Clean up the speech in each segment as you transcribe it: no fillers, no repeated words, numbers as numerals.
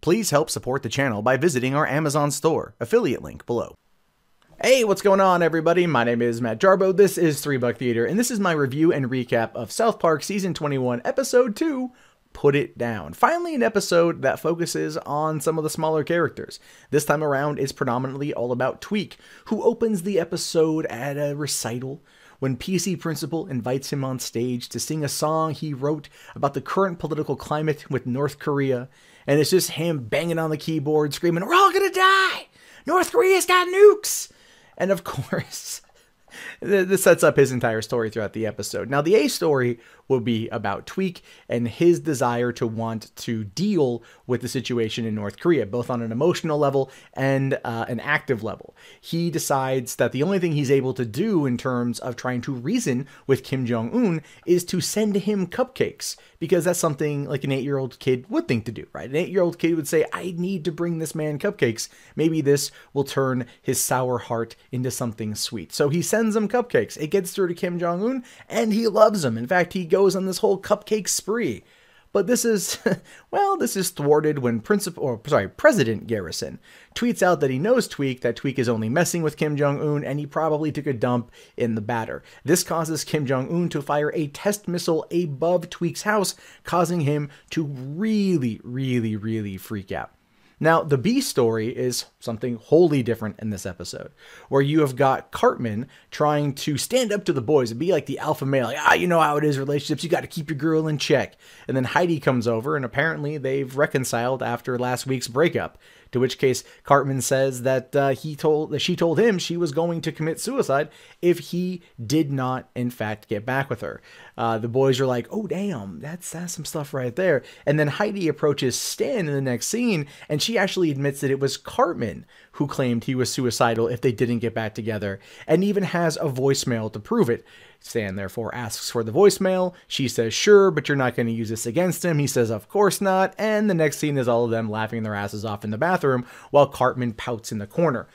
Please help support the channel by visiting our Amazon store, affiliate link below. Hey, what's going on everybody? My name is Matt Jarbo, this is 3 Buck Theater, and this is my review and recap of South Park Season 21, Episode 2, Put It Down. Finally an episode that focuses on some of the smaller characters. This time around it's predominantly all about Tweek, who opens the episode at a recital when PC Principal invites him on stage to sing a song he wrote about the current political climate with North Korea. And it's just him banging on the keyboard, screaming, "We're all gonna die! North Korea's got nukes!" And of course, this sets up his entire story throughout the episode. Now, the A story will be about Tweek and his desire to want to deal with the situation in North Korea, both on an emotional level and an active level. He decides that the only thing he's able to do in terms of trying to reason with Kim Jong-un is to send him cupcakes, because that's something like an 8-year-old kid would think to do, right? An 8-year-old kid would say, I need to bring this man cupcakes. Maybe this will turn his sour heart into something sweet. So he sends him cupcakes. It gets through to Kim Jong-un, and he loves them. In fact, he goes on this whole cupcake spree. But this is, well, this is thwarted when President Garrison tweets out that he knows Tweek, that Tweek is only messing with Kim Jong-un, and he probably took a dump in the batter. This causes Kim Jong-un to fire a test missile above Tweek's house, causing him to really freak out. Now, the B story is something wholly different in this episode, where you have got Cartman trying to stand up to the boys and be like the alpha male, like, you know how it is, relationships, you got to keep your girl in check. And then Heidi comes over, and apparently they've reconciled after last week's breakup, to which case Cartman says that she told him she was going to commit suicide if he did not, in fact, get back with her. The boys are like, oh, damn, that's some stuff right there. And then Heidi approaches Stan in the next scene, and she actually admits that it was Cartman who claimed he was suicidal if they didn't get back together, and even has a voicemail to prove it. Stan therefore asks for the voicemail. She says, sure, but you're not going to use this against him. He says, of course not. And the next scene is all of them laughing their asses off in the bathroom while Cartman pouts in the corner.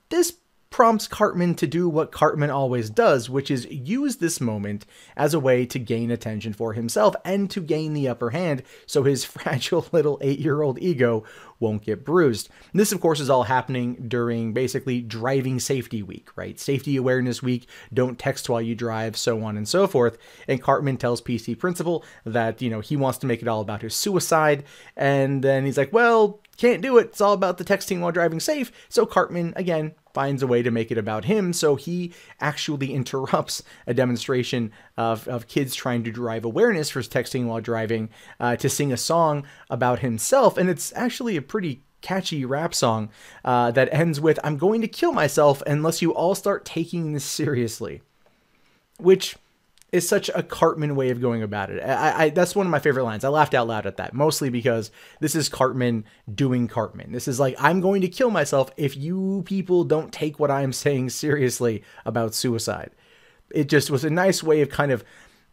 This prompts Cartman to do what Cartman always does, which is use this moment as a way to gain attention for himself and to gain the upper hand so his fragile little 8-year-old ego won't get bruised. And this, of course, is all happening during basically driving safety week, right? Safety awareness week, don't text while you drive, so on and so forth. And Cartman tells PC Principal that, you know, he wants to make it all about his suicide. And then he's like, well, can't do it. It's all about the texting while driving safe. So Cartman, again, finds a way to make it about him, so he actually interrupts a demonstration of kids trying to drive awareness for texting while driving to sing a song about himself, and it's actually a pretty catchy rap song that ends with, "I'm going to kill myself unless you all start taking this seriously," which is such a Cartman way of going about it. That's one of my favorite lines. I laughed out loud at that, mostly because this is Cartman doing Cartman. This is like, I'm going to kill myself if you people don't take what I'm saying seriously about suicide. It just was a nice way of kind of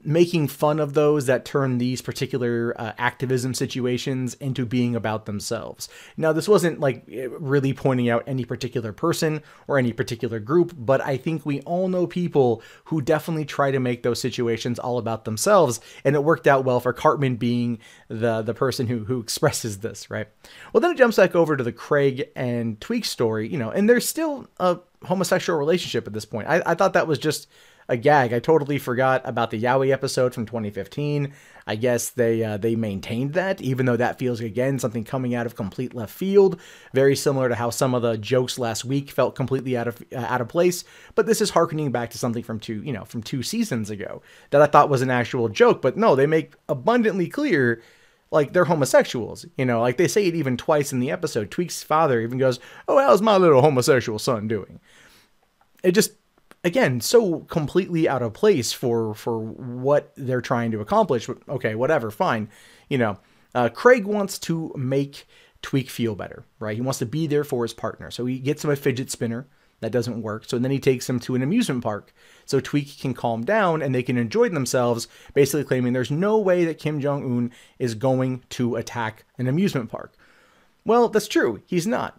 making fun of those that turn these particular activism situations into being about themselves. Now, this wasn't like really pointing out any particular person or any particular group, but I think we all know people who definitely try to make those situations all about themselves, and it worked out well for Cartman being the person who expresses this, right? Well, then it jumps back over to the Craig and Tweek story, you know, and there's still a homosexual relationship at this point. I thought that was just a gag. I totally forgot about the Yowie episode from 2015. I guess they maintained that, even though that feels, again, something coming out of complete left field, very similar to how some of the jokes last week felt completely out of place. But this is harkening back to something from two seasons ago that I thought was an actual joke. But no, they make abundantly clear, like, they're homosexuals, you know, like they say it even twice in the episode. Tweek's father even goes, "Oh, how's my little homosexual son doing?" It just, again, so completely out of place for what they're trying to accomplish. But okay, whatever, fine. You know, Craig wants to make Tweek feel better, right? He wants to be there for his partner. So he gets him a fidget spinner. That doesn't work. So then he takes him to an amusement park so Tweek can calm down and they can enjoy themselves, basically claiming there's no way that Kim Jong-un is going to attack an amusement park. Well, that's true. He's not.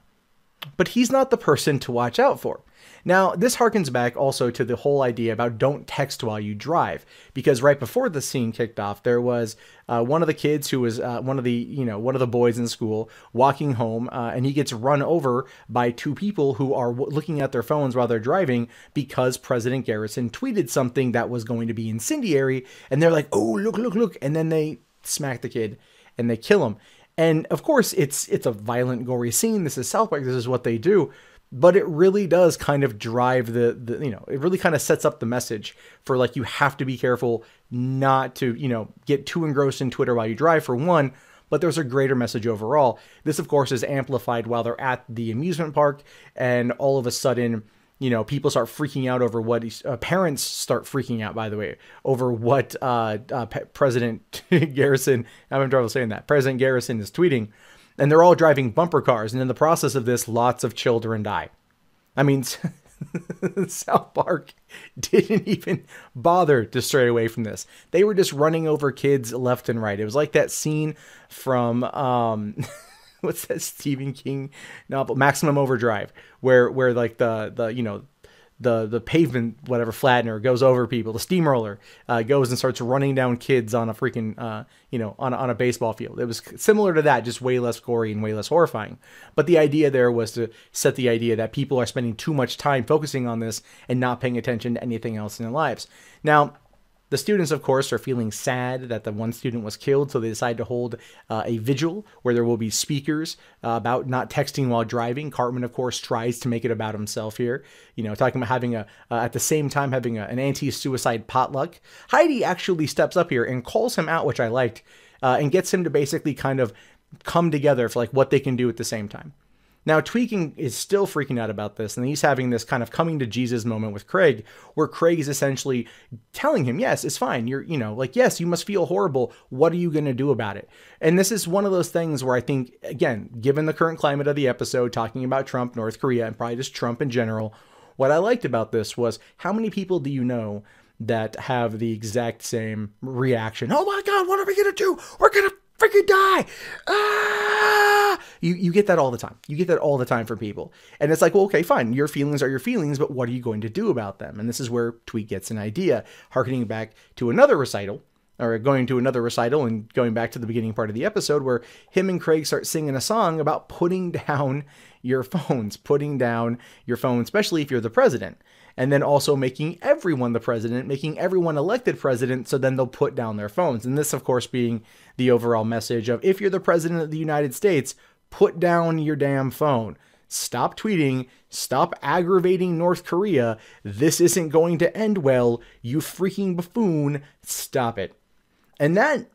but he's not the person to watch out for. Now, this harkens back also to the whole idea about don't text while you drive, because right before the scene kicked off, there was one of the kids who was one of the boys in school walking home, and he gets run over by two people who are looking at their phones while they're driving because President Garrison tweeted something that was going to be incendiary, and they're like, "Oh, look," and then they smack the kid and they kill him. And of course, it's a violent, gory scene. This is South Park. This is what they do. But it really does kind of drive it really kind of sets up the message for, like, you have to be careful not to, get too engrossed in Twitter while you drive, for one, but there's a greater message overall. This, of course, is amplified while they're at the amusement park, and all of a sudden, people start freaking out over what parents start freaking out, by the way, over what President Garrison, I'm having trouble saying that, President Garrison is tweeting. And they're all driving bumper cars. And in the process of this, lots of children die. I mean, South Park didn't even bother to stray away from this. They were just running over kids left and right. It was like that scene from, what's that Stephen King novel, Maximum Overdrive, where like the pavement, whatever, flattener goes over people. The steamroller goes and starts running down kids on a freaking, on a baseball field. It was similar to that, just way less gory and way less horrifying. But the idea there was to set the idea that people are spending too much time focusing on this and not paying attention to anything else in their lives. Now, the students, of course, are feeling sad that the one student was killed, so they decide to hold a vigil where there will be speakers about not texting while driving. Cartman, of course, tries to make it about himself here, talking about having at the same time having an anti-suicide potluck. Heidi actually steps up here and calls him out, which I liked, and gets him to basically kind of come together for, like, what they can do at the same time. Now, Tweaking is still freaking out about this, and he's having this kind of coming to Jesus moment with Craig, where Craig is essentially telling him, yes, it's fine. You're, yes, you must feel horrible. What are you going to do about it? And this is one of those things where I think, again, given the current climate of the episode, talking about Trump, North Korea, and probably just Trump in general, what I liked about this was, how many people do you know that have the exact same reaction? Oh my God, what are we going to do? We're going to freaking die. You get that all the time. You get that all the time from people. And it's like, well, okay, fine. Your feelings are your feelings, but what are you going to do about them? And this is where Tweet gets an idea, harkening back to another recital, or going to another recital and going back to the beginning part of the episode, where him and Craig start singing a song about putting down your phones, especially if you're the president. And then also making everyone the president, making everyone elected president, so then they'll put down their phones. And this, of course, being the overall message of, if you're the president of the United States, put down your damn phone. Stop tweeting. Stop aggravating North Korea. This isn't going to end well. You freaking buffoon. Stop it. And that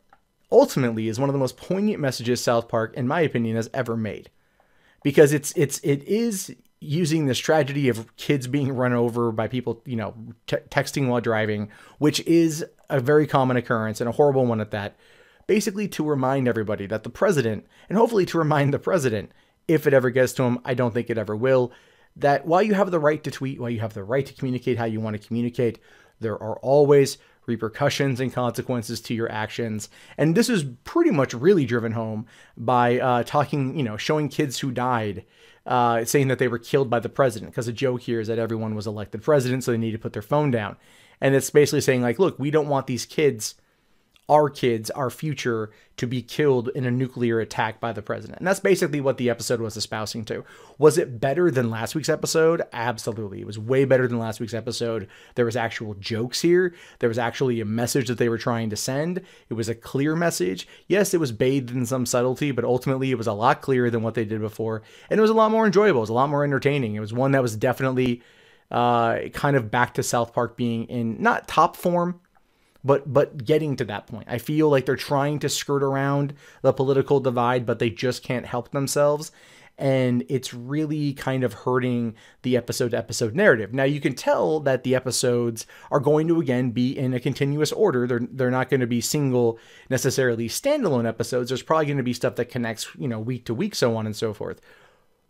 ultimately is one of the most poignant messages South Park, in my opinion, has ever made. Because it is using this tragedy of kids being run over by people, texting while driving, which is a very common occurrence and a horrible one at that, basically to remind everybody that the president, and hopefully to remind the president, if it ever gets to him, I don't think it ever will, that while you have the right to tweet, while you have the right to communicate how you want to communicate, there are always repercussions and consequences to your actions. And this is pretty much really driven home by showing kids who died, saying that they were killed by the president, because the joke here is that everyone was elected president, so they need to put their phone down. And it's basically saying, like, look, we don't want these kids, our future, to be killed in a nuclear attack by the president. And that's basically what the episode was espousing to. Was it better than last week's episode? Absolutely. It was way better than last week's episode. There was actual jokes here. There was actually a message that they were trying to send. It was a clear message. Yes, it was bathed in some subtlety, but ultimately it was a lot clearer than what they did before. And it was a lot more enjoyable. It was a lot more entertaining. It was one that was definitely kind of back to South Park being in not top form, but getting to that point. I feel like they're trying to skirt around the political divide, but they just can't help themselves. And it's really kind of hurting the episode-to-episode narrative. Now, you can tell that the episodes are going to, again, be in a continuous order. They're not going to be single, necessarily standalone episodes. There's probably going to be stuff that connects, week to week, so on and so forth.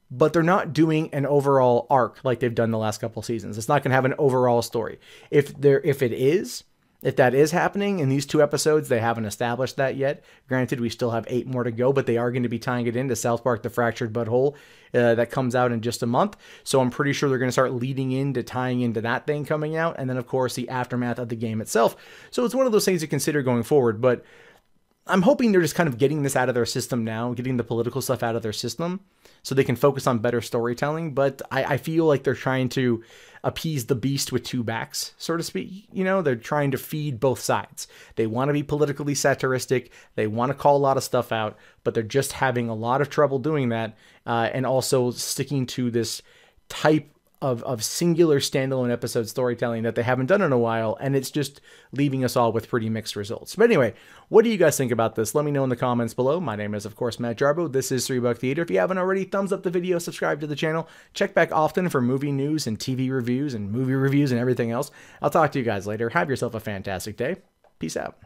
But they're not doing an overall arc like they've done the last couple seasons. It's not going to have an overall story. If it is, If that is happening in these 2 episodes, they haven't established that yet. Granted, we still have 8 more to go, but they are going to be tying it into South Park: The Fractured But Whole that comes out in just a month. So I'm pretty sure they're going to start leading into tying into that thing coming out. And then, of course, the aftermath of the game itself. So it's one of those things to consider going forward. But I'm hoping they're just kind of getting this out of their system now, getting the political stuff out of their system so they can focus on better storytelling. But I feel like they're trying to appease the beast with 2 backs, so to speak. You know, they're trying to feed both sides. They want to be politically satiristic. They want to call a lot of stuff out, but they're just having a lot of trouble doing that and also sticking to this type of singular standalone episode storytelling that they haven't done in a while, and it's just leaving us all with pretty mixed results. But anyway, what do you guys think about this? Let me know in the comments below. My name is, of course, Matt Jarbo. This is 3 Buck Theater. If you haven't already, thumbs up the video, subscribe to the channel. Check back often for movie news and TV reviews and movie reviews and everything else. I'll talk to you guys later. Have yourself a fantastic day. Peace out.